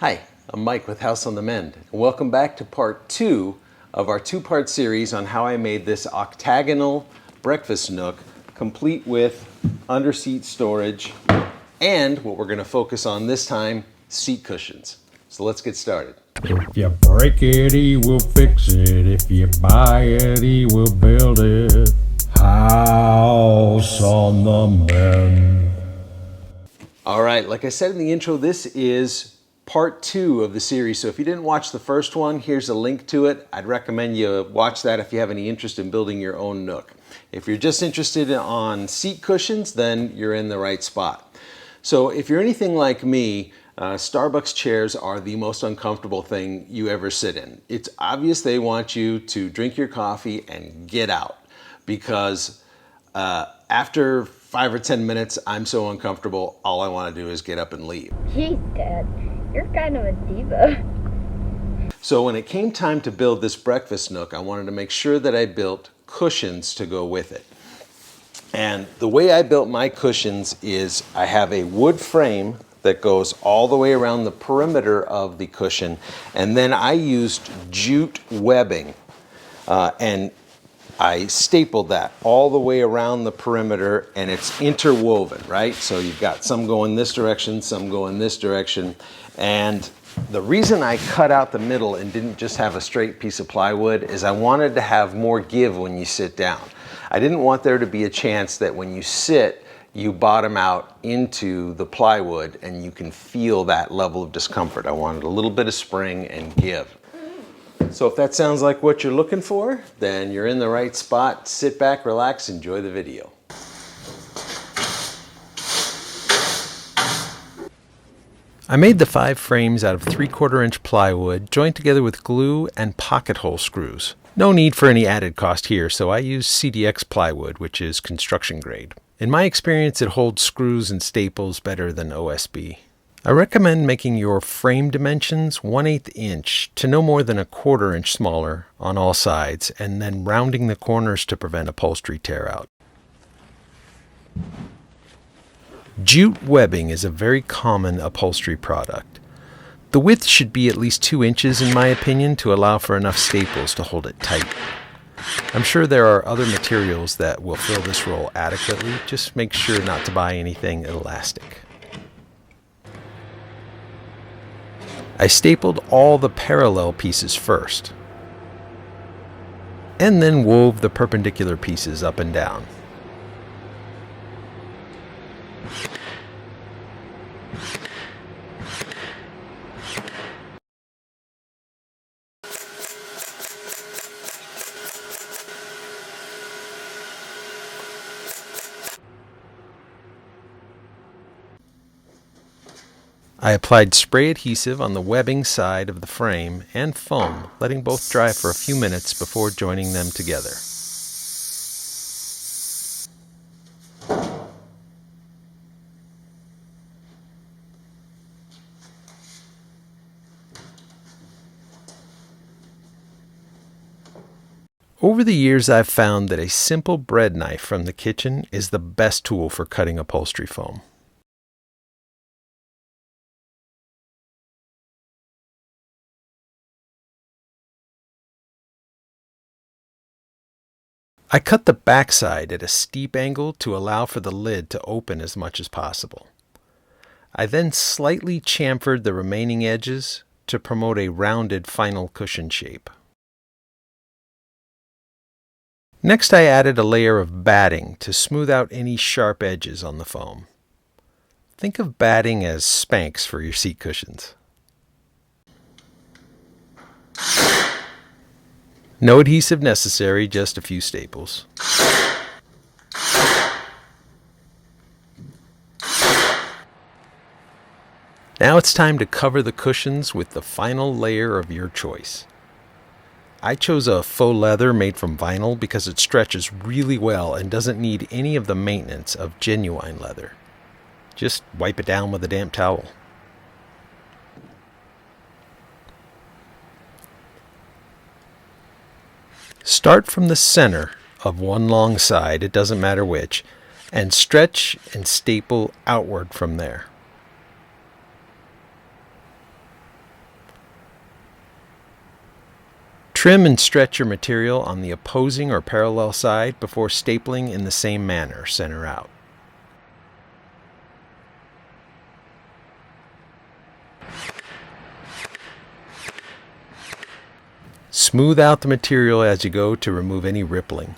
Hi, I'm Mike with House on the Mend, and welcome back to part 2 of our 2-part series on how I made this octagonal breakfast nook, complete with under-seat storage, and what we're going to focus on this time, seat cushions. So let's get started. If you break it, he will fix it. If you buy it, he will build it. House on the Mend. All right, like I said in the intro, this is part 2 of the series. So if you didn't watch the first one, here's a link to it. I'd recommend you watch that if you have any interest in building your own nook. If you're just interested on seat cushions, then you're in the right spot. So if you're anything like me, Starbucks chairs are the most uncomfortable thing you ever sit in. It's obvious they want you to drink your coffee and get out because after 5 or 10 minutes, I'm so uncomfortable, all I want to do is get up and leave. Jeez, Dad, you're kind of a diva. So when it came time to build this breakfast nook, I wanted to make sure that I built cushions to go with it. And the way I built my cushions is I have a wood frame that goes all the way around the perimeter of the cushion, and then I used jute webbing and I stapled that all the way around the perimeter, and it's interwoven, right? So you've got some going this direction, some going this direction. And the reason I cut out the middle and didn't just have a straight piece of plywood is I wanted to have more give when you sit down. I didn't want there to be a chance that when you sit, you bottom out into the plywood and you can feel that level of discomfort. I wanted a little bit of spring and give. So if that sounds like what you're looking for, then you're in the right spot. Sit back, relax, enjoy the video. I made the 5 frames out of 3/4 inch plywood, joined together with glue and pocket hole screws. No need for any added cost here, so I used CDX plywood, which is construction grade. In my experience, it holds screws and staples better than OSB. I recommend making your frame dimensions 1/8 inch to no more than 1/4 inch smaller on all sides, and then rounding the corners to prevent upholstery tear out. Jute webbing is a very common upholstery product. The width should be at least 2 inches in my opinion to allow for enough staples to hold it tight. I'm sure there are other materials that will fill this role adequately, just make sure not to buy anything elastic. I stapled all the parallel pieces first, and then wove the perpendicular pieces up and down. I applied spray adhesive on the webbing side of the frame and foam, letting both dry for a few minutes before joining them together. Over the years, I've found that a simple bread knife from the kitchen is the best tool for cutting upholstery foam. I cut the backside at a steep angle to allow for the lid to open as much as possible. I then slightly chamfered the remaining edges to promote a rounded final cushion shape. Next, I added a layer of batting to smooth out any sharp edges on the foam. Think of batting as Spanx for your seat cushions. No adhesive necessary, just a few staples. Now it's time to cover the cushions with the final layer of your choice. I chose a faux leather made from vinyl because it stretches really well and doesn't need any of the maintenance of genuine leather. Just wipe it down with a damp towel. Start from the center of one long side, it doesn't matter which, and stretch and staple outward from there. Trim and stretch your material on the opposing or parallel side before stapling in the same manner, center out. Smooth out the material as you go to remove any rippling.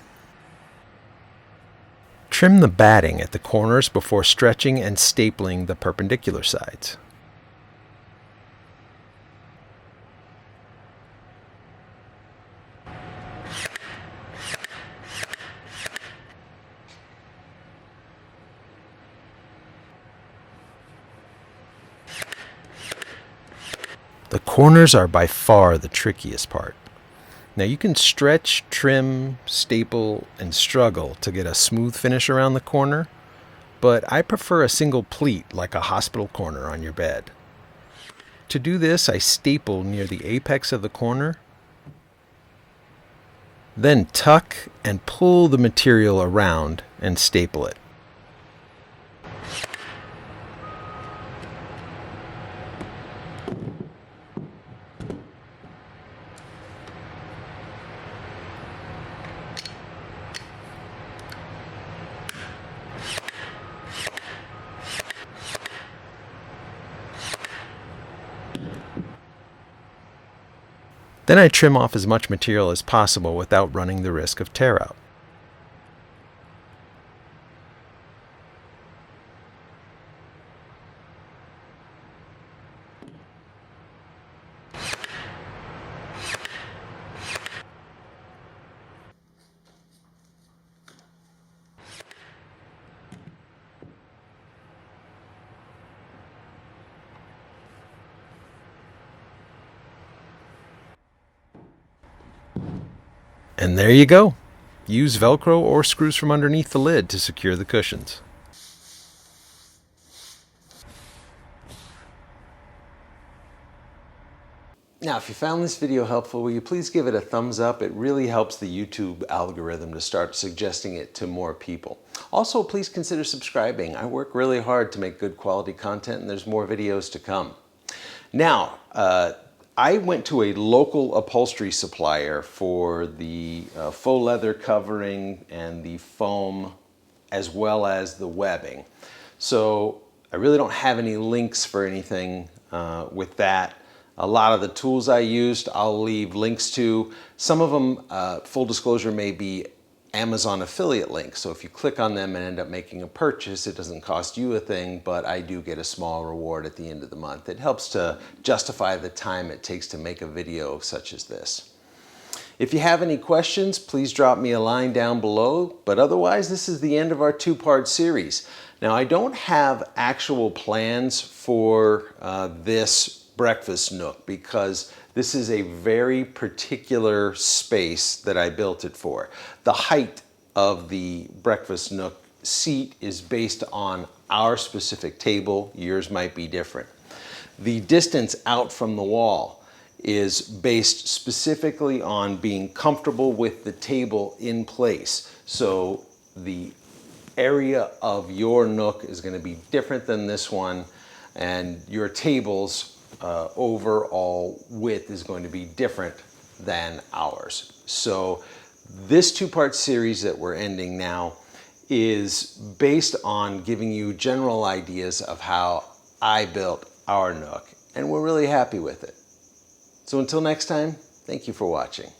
Trim the batting at the corners before stretching and stapling the perpendicular sides. The corners are by far the trickiest part. Now you can stretch, trim, staple, and struggle to get a smooth finish around the corner, but I prefer a single pleat like a hospital corner on your bed. To do this, I staple near the apex of the corner, then tuck and pull the material around and staple it. Then I trim off as much material as possible without running the risk of tear out. And there you go. Use Velcro or screws from underneath the lid to secure the cushions. Now, if you found this video helpful, will you please give it a thumbs up? It really helps the YouTube algorithm to start suggesting it to more people. Also, please consider subscribing. I work really hard to make good quality content, and there's more videos to come. Now, I went to a local upholstery supplier for the faux leather covering and the foam as well as the webbing. So I really don't have any links for anything with that. A lot of the tools I used, I'll leave links to. Some of them, full disclosure, may be Amazon affiliate links. So if you click on them and end up making a purchase, it doesn't cost you a thing, but I do get a small reward at the end of the month. It helps to justify the time it takes to make a video such as this. If you have any questions, please drop me a line down below, but otherwise this is the end of our two-part series. Now I don't have actual plans for this breakfast nook because this is a very particular space that I built it for. The height of the breakfast nook seat is based on our specific table. Yours might be different. The distance out from the wall is based specifically on being comfortable with the table in place. So the area of your nook is going to be different than this one, and your table's overall width is going to be different than ours. So this two-part series that we're ending now is based on giving you general ideas of how I built our nook, and we're really happy with it. So until next time, thank you for watching.